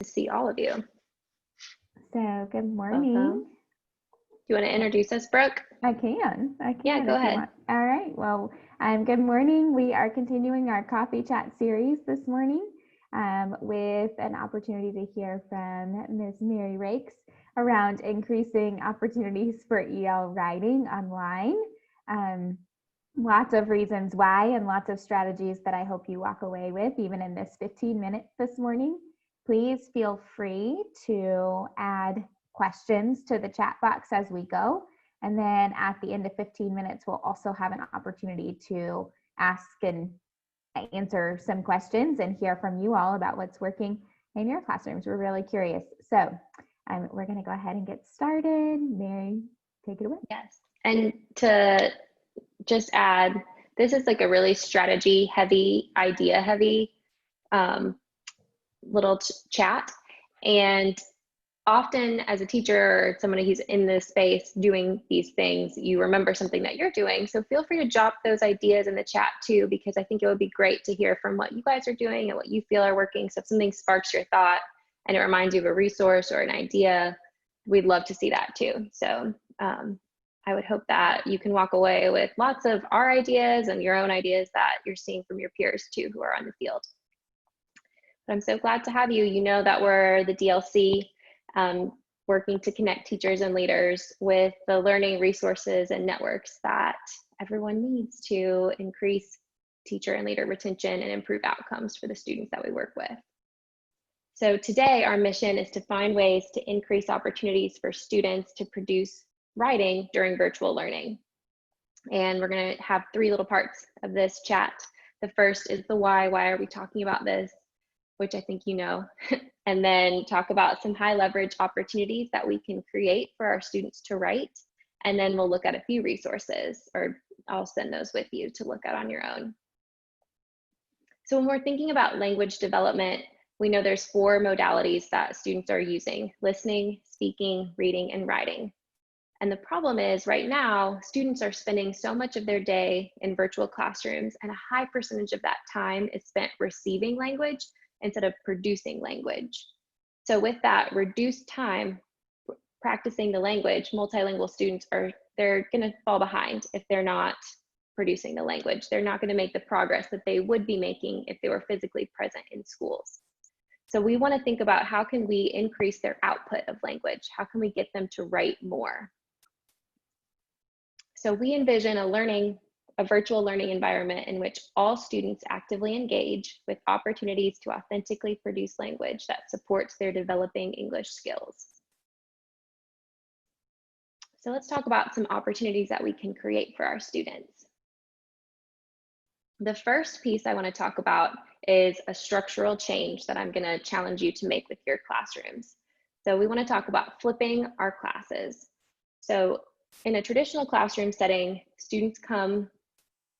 to see all of you. So good morning. Welcome. Do you want to introduce us, Brooke? I can. Yeah, go ahead. All right. Well, good morning. We are continuing our coffee chat series this morning with an opportunity to hear from Ms. Mary Rakes around increasing opportunities for EL writing online. Lots of reasons why and lots of strategies that I hope you walk away with even in this 15 minutes this morning. Please feel free to add questions to the chat box as we go. And then at the end of 15 minutes, we'll also have an opportunity to ask and answer some questions and hear from you all about what's working in your classrooms. We're really curious. So we're going to go ahead and get started. Mary, take it away. Yes. And to just add, this is like a really strategy heavy, idea heavy little chat. And often as a teacher or somebody who's in this space doing these things, you remember something that you're doing. So feel free to drop those ideas in the chat too, because I think it would be great to hear from what you guys are doing and what you feel are working. So if something sparks your thought and it reminds you of a resource or an idea, we'd love to see that too. So I would hope that you can walk away with lots of our ideas and your own ideas that you're seeing from your peers too who are on the field. But I'm so glad to have you. You know that we're the DLC, working to connect teachers and leaders with the learning resources and networks that everyone needs to increase teacher and leader retention and improve outcomes for the students that we work with. So today our mission is to find ways to increase opportunities for students to produce writing during virtual learning. And we're going to have three little parts of this chat. The first is the why are we talking about this, which I think you know, and then talk about some high leverage opportunities that we can create for our students to write. And then we'll look at a few resources, or I'll send those with you to look at on your own. So when we're thinking about language development, we know there's 4 modalities that students are using: listening, speaking, reading, and writing. And the problem is right now, students are spending so much of their day in virtual classrooms, and a high percentage of that time is spent receiving language instead of producing language. So with that reduced time practicing the language, multilingual students they're gonna fall behind if they're not producing the language. They're not gonna make the progress that they would be making if they were physically present in schools. So we wanna think about how can we increase their output of language? How can we get them to write more? So we envision a virtual learning environment in which all students actively engage with opportunities to authentically produce language that supports their developing English skills. So let's talk about some opportunities that we can create for our students. The first piece I want to talk about is a structural change that I'm going to challenge you to make with your classrooms. So we want to talk about flipping our classes. So in a traditional classroom setting, students come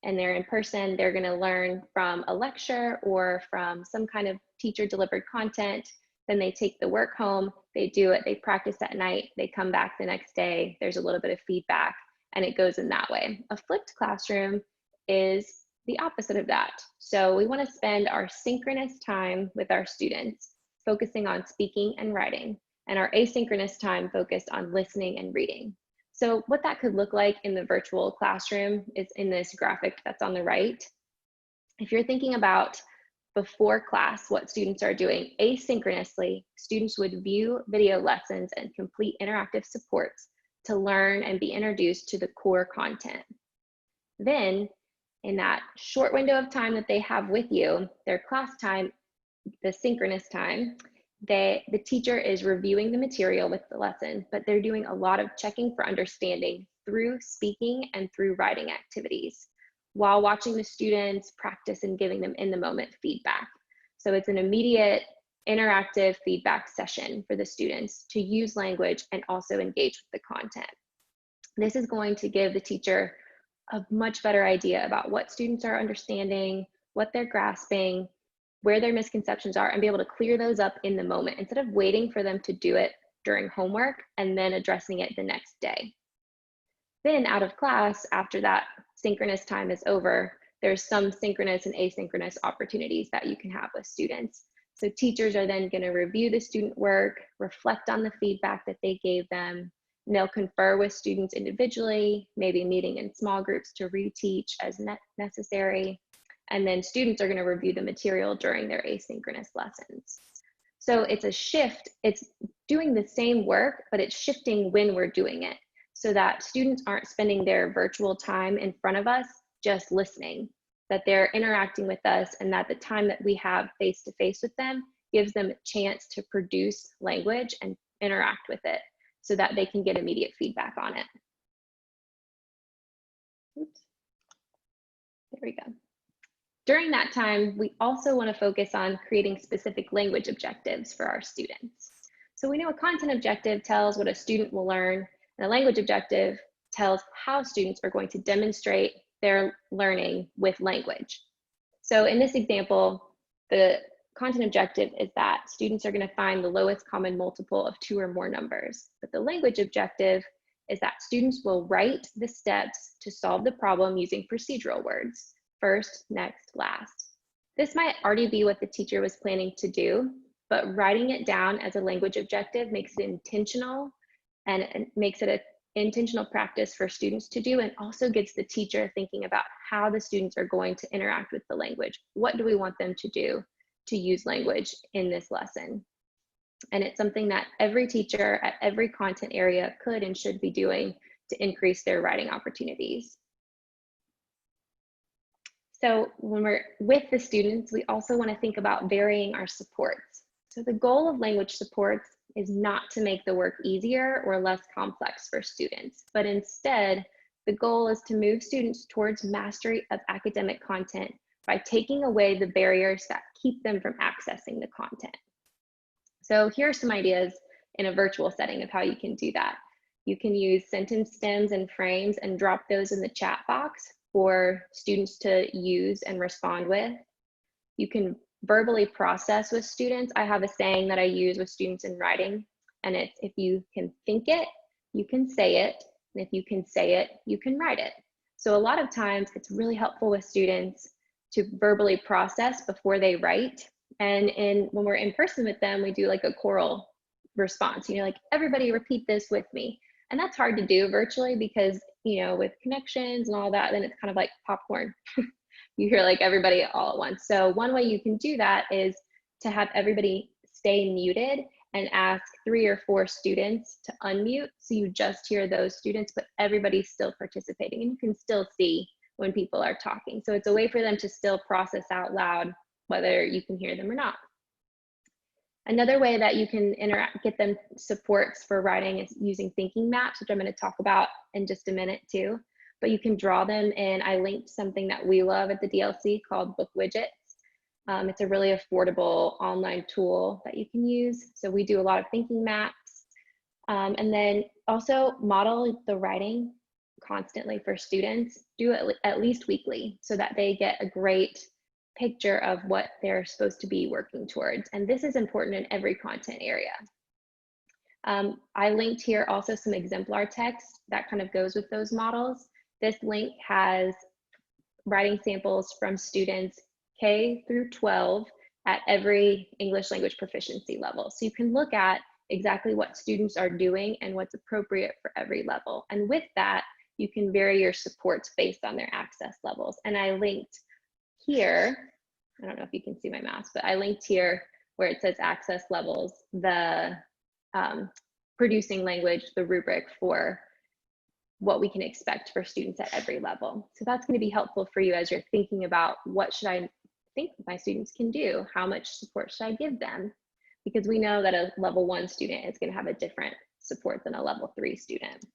and they're in person, they're going to learn from a lecture or from some kind of teacher delivered content. Then they take the work home, they do it, they practice at night, they come back the next day, there's a little bit of feedback, and it goes in that way. A flipped classroom is the opposite of that. So we want to spend our synchronous time with our students, focusing on speaking and writing, and our asynchronous time focused on listening and reading. So what that could look like in the virtual classroom is in this graphic that's on the right. If you're thinking about before class, what students are doing asynchronously, students would view video lessons and complete interactive supports to learn and be introduced to the core content. Then in that short window of time that they have with you, their class time, the synchronous time, the teacher is reviewing the material with the lesson, but they're doing a lot of checking for understanding through speaking and through writing activities while watching the students practice and giving them in the moment feedback. So it's an immediate interactive feedback session for the students to use language and also engage with the content. This is going to give the teacher a much better idea about what students are understanding, what they're grasping, where their misconceptions are, and be able to clear those up in the moment instead of waiting for them to do it during homework and then addressing it the next day. Then out of class, after that synchronous time is over, there's some synchronous and asynchronous opportunities that you can have with students. So teachers are then going to review the student work, reflect on the feedback that they gave them, and they'll confer with students individually, maybe meeting in small groups to reteach as necessary. And then students are going to review the material during their asynchronous lessons. So it's a shift. It's doing the same work, but it's shifting when we're doing it so that students aren't spending their virtual time in front of us just listening, that they're interacting with us, and that the time that we have face-to-face with them gives them a chance to produce language and interact with it so that they can get immediate feedback on it. Oops. There we go. During that time, we also want to focus on creating specific language objectives for our students. So we know a content objective tells what a student will learn, and a language objective tells how students are going to demonstrate their learning with language. So in this example, the content objective is that students are going to find the lowest common multiple of 2 or more numbers. But the language objective is that students will write the steps to solve the problem using procedural words: first, next, last. This might already be what the teacher was planning to do, but writing it down as a language objective makes it intentional and makes it an intentional practice for students to do, and also gets the teacher thinking about how the students are going to interact with the language. What do we want them to do to use language in this lesson? And it's something that every teacher at every content area could and should be doing to increase their writing opportunities. So when we're with the students, we also want to think about varying our supports. So the goal of language supports is not to make the work easier or less complex for students, but instead, the goal is to move students towards mastery of academic content by taking away the barriers that keep them from accessing the content. So here are some ideas in a virtual setting of how you can do that. You can use sentence stems and frames and drop those in the chat box for students to use and respond with. You can verbally process with students. I have a saying that I use with students in writing, and it's, if you can think it, you can say it, and if you can say it, you can write it. So a lot of times it's really helpful with students to verbally process before they write. And when we're in person with them, we do like a choral response, like everybody repeat this with me. And that's hard to do virtually because, with connections and all that, then it's kind of like popcorn. You hear like everybody all at once. So one way you can do that is to have everybody stay muted and ask 3 or 4 students to unmute. So you just hear those students, but everybody's still participating, and you can still see when people are talking. So it's a way for them to still process out loud whether you can hear them or not. Another way that you can get them supports for writing is using thinking maps, which I'm going to talk about in just a minute too. But you can draw them in. I linked something that we love at the DLC called Book Widgets. It's a really affordable online tool that you can use. So we do a lot of thinking maps. And then also model the writing constantly for students. Do it at least weekly so that they get a great picture of what they're supposed to be working towards. And this is important in every content area. I linked here also some exemplar text that kind of goes with those models. This link has writing samples from students K through 12 at every English language proficiency level. So you can look at exactly what students are doing and what's appropriate for every level. And with that, you can vary your supports based on their access levels. And I linked here, I don't know if you can see my mouse, but I linked here where it says access levels, the producing language, the rubric for what we can expect for students at every level. So that's going to be helpful for you as you're thinking about what should I think my students can do? How much support should I give them? Because we know that a level 1 student is going to have a different support than a level 3 student.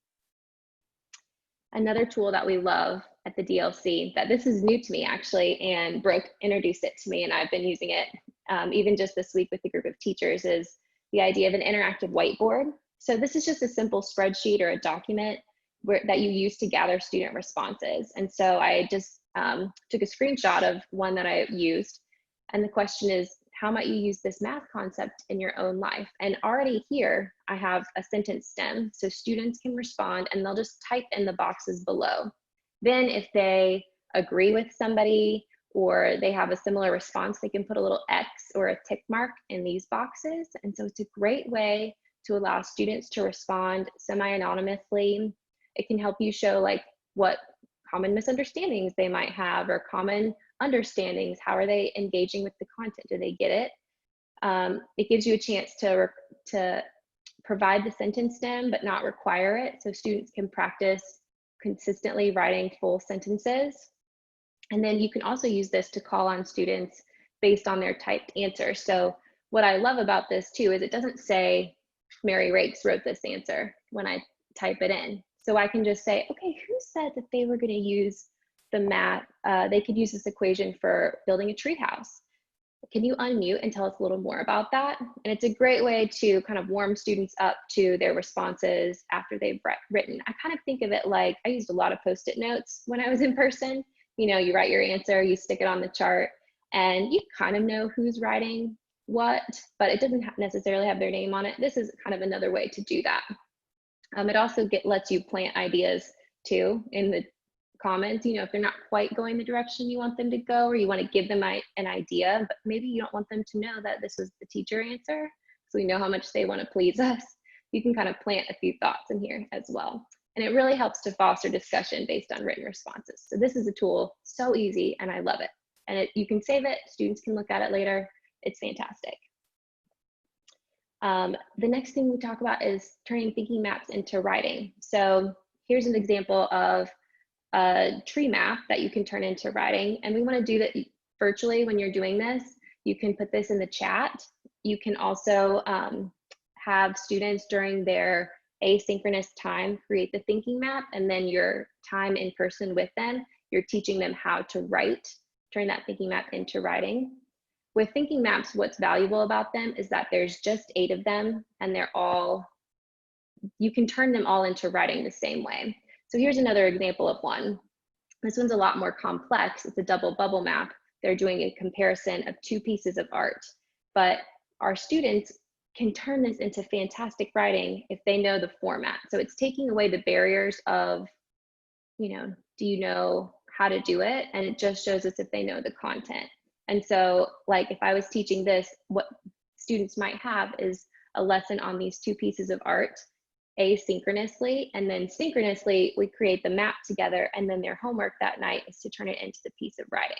Another tool that we love at the DLC, that this is new to me actually, and Brooke introduced it to me and I've been using it even just this week with a group of teachers, is the idea of an interactive whiteboard. So this is just a simple spreadsheet or a document that you use to gather student responses. And so I just took a screenshot of one that I used. And the question is, how might you use this math concept in your own life? And already here, I have a sentence stem, so students can respond and they'll just type in the boxes below. Then if they agree with somebody or they have a similar response, they can put a little X or a tick mark in these boxes. And so it's a great way to allow students to respond semi-anonymously. It can help you show like what common misunderstandings they might have or common understandings. How are they engaging with the content? Do they get it? It gives you a chance to provide the sentence stem, but not require it. So students can practice consistently writing full sentences. And then you can also use this to call on students based on their typed answer. So what I love about this too is it doesn't say Mary Rakes wrote this answer when I type it in. So I can just say, okay, who said that they were going to use the math? They could use this equation for building a treehouse. Can you unmute and tell us a little more about that? And it's a great way to kind of warm students up to their responses after they've written. I kind of think of it like, I used a lot of Post-it notes when I was in person. You know, you write your answer, you stick it on the chart, and you kind of know who's writing what, but it doesn't necessarily have their name on it. This is kind of another way to do that. It also lets you plant ideas too in the comments. You know, if they're not quite going the direction you want them to go, or you want to give them an idea, but maybe you don't want them to know that this was the teacher answer, so we know how much they want to please us. You can kind of plant a few thoughts in here as well. And it really helps to foster discussion based on written responses. So this is a tool, so easy, and I love it. And you can save it, students can look at it later. It's fantastic. The next thing we talk about is turning thinking maps into writing. So here's an example of a tree map that you can turn into writing. And we want to do that virtually when you're doing this. You can put this in the chat. You can also have students during their asynchronous time create the thinking map, and then your time in person with them, you're teaching them how to write, turn that thinking map into writing. With thinking maps, what's valuable about them is that there's just 8 of them, and they're all, you can turn them all into writing the same way. So here's another example of one. This one's a lot more complex. It's a double bubble map. They're doing a comparison of 2 pieces of art, but our students can turn this into fantastic writing if they know the format. So it's taking away the barriers of, you know, do you know how to do it? And it just shows us if they know the content. And so like if I was teaching this, what students might have is a lesson on these 2 pieces of art asynchronously, and then synchronously we create the map together, and then their homework that night is to turn it into the piece of writing.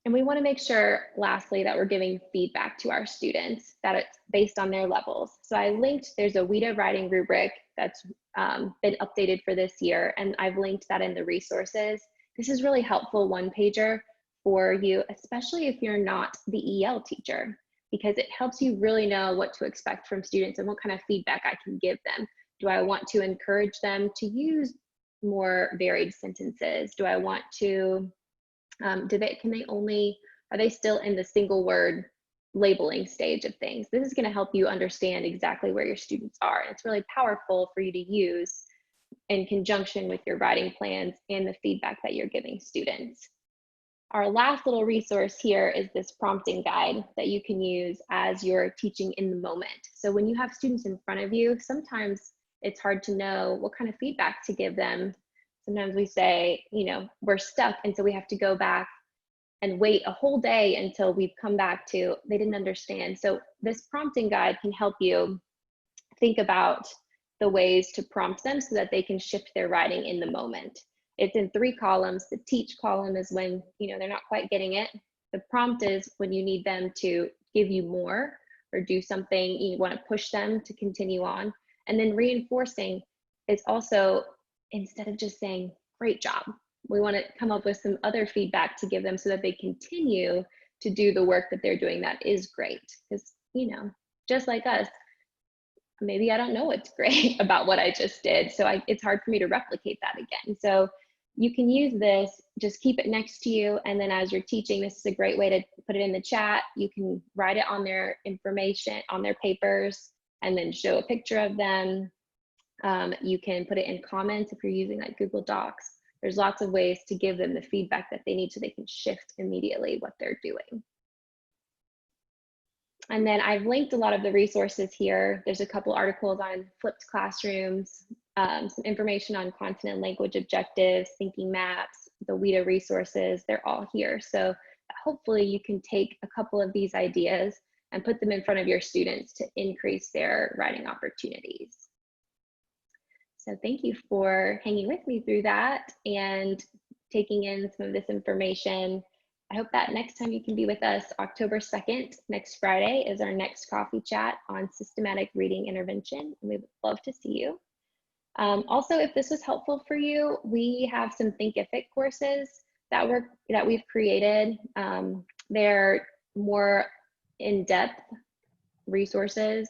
And we want to make sure, lastly, that we're giving feedback to our students, that it's based on their levels. So I linked, there's a WIDA writing rubric that's been updated for this year, and I've linked that in the resources. This is really helpful one-pager for you, especially if you're not the EL teacher, because it helps you really know what to expect from students and what kind of feedback I can give them. Do I want to encourage them to use more varied sentences? Do I want to are they still in the single word labeling stage of things? This is going to help you understand exactly where your students are. And it's really powerful for you to use in conjunction with your writing plans and the feedback that you're giving students. Our last little resource here is this prompting guide that you can use as you're teaching in the moment. So when you have students in front of you, sometimes it's hard to know what kind of feedback to give them. Sometimes we say, you know, we're stuck, and so we have to go back and wait a whole day until we've come back to, they didn't understand. So this prompting guide can help you think about the ways to prompt them so that they can shift their writing in the moment. It's in 3 columns. The teach column is when, you know, they're not quite getting it. The prompt is when you need them to give you more or do something, you want to push them to continue on. And then reinforcing is also, instead of just saying, great job, we want to come up with some other feedback to give them so that they continue to do the work that they're doing that is great. Because, you know, just like us, maybe I don't know what's great about what I just did. So it's hard for me to replicate that again. So you can use this, just keep it next to you. And then as you're teaching, this is a great way to put it in the chat. You can write it on their information, on their papers, and then show a picture of them. You can put it in comments if you're using like Google Docs. There's lots of ways to give them the feedback that they need so they can shift immediately what they're doing. And then I've linked a lot of the resources here. There's a couple articles on flipped classrooms, some information on content and language objectives, thinking maps, the WIDA resources, they're all here. So hopefully you can take a couple of these ideas and put them in front of your students to increase their writing opportunities. So thank you for hanging with me through that and taking in some of this information. I hope that next time you can be with us, October 2nd, next Friday, is our next coffee chat on systematic reading intervention. And we would love to see you. Also, if this was helpful for you, we have some Thinkific courses that we've created. They're more in-depth resources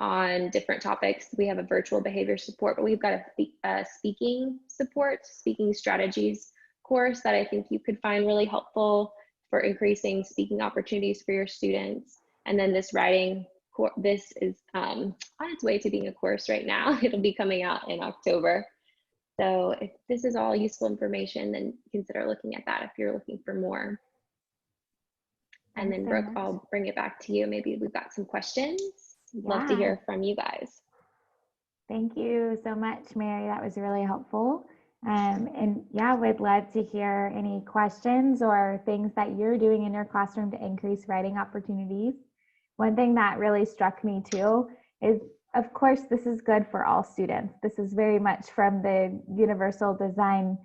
on different topics. We have a virtual behavior support, but we've got a speaking support, speaking strategies course that I think you could find really helpful for increasing speaking opportunities for your students. And then this writing, this is on its way to being a course right now. It'll be coming out in October. So if this is all useful information, then consider looking at that if you're looking for more. And then Brooke, I'll bring it back to you. Maybe we've got some questions. Love to hear from you guys. Thank you so much, Mary. That was really helpful. And yeah, we'd love to hear any questions or things that you're doing in your classroom to increase writing opportunities. One thing that really struck me too is, of course, this is good for all students. This is very much from the universal design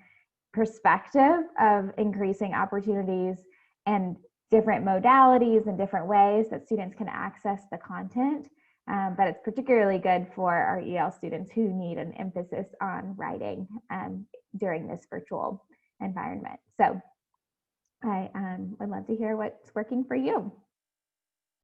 perspective of increasing opportunities and different modalities and different ways that students can access the content. But it's particularly good for our EL students who need an emphasis on writing during this virtual environment. So I would love to hear what's working for you.